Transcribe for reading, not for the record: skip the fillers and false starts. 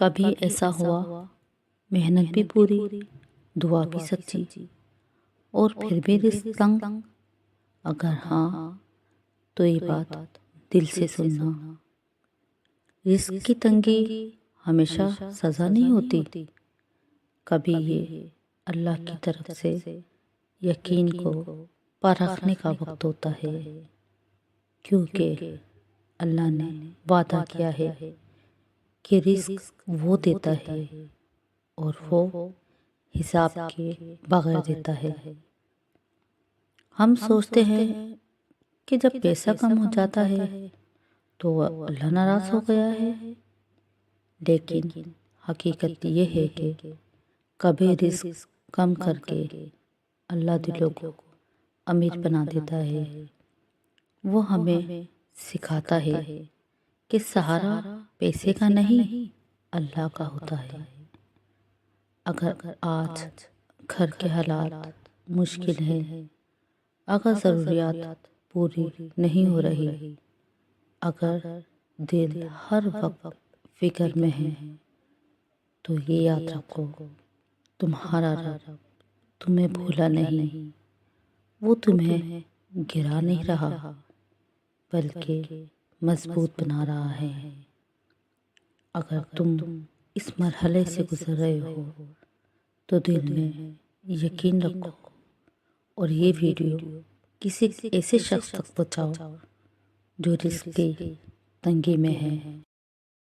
کبھی ایسا ہوا محنت بھی پوری، دعا بھی سچی، اور پھر بھی رزق تنگ؟ اگر ہاں تو یہ بات دل سے سننا۔ رزق کی تنگی ہمیشہ سزا نہیں ہوتی، کبھی یہ اللہ کی طرف سے یقین کو پرکھنے کا وقت ہوتا ہے، کیونکہ اللہ نے وعدہ کیا ہے کہ رزق وہ دیتا ہے اور وہ حساب کے بغیر دیتا ہے۔ ہم سوچتے ہیں کہ جب پیسہ کم ہو جاتا ہے تو اللہ ناراض ہو گیا ہے، لیکن حقیقت یہ ہے کہ کبھی رزق کم کر کے اللہ دلوں کو امیر بنا دیتا ہے۔ وہ ہمیں سکھاتا ہے کہ سہارا پیسے کا نہیں، اللہ کا ہوتا ہے۔ اگر آج گھر کے حالات مشکل ہیں، اگر ضروریات پوری نہیں ہو رہی، اگر دل ہر وقت فکر میں ہے، تو یہ یاد رکھو تمہارا رب تمہیں بھولا نہیں، وہ تمہیں گرا نہیں رہا بلکہ مضبوط بنا رہا ہے۔ اگر تم اس مرحلے سے گزر رہے ہو تو دل میں یقین رکھو اور یہ ویڈیو کسی ایسے شخص تک پہنچاؤ جو رزق کی تنگی میں ہے۔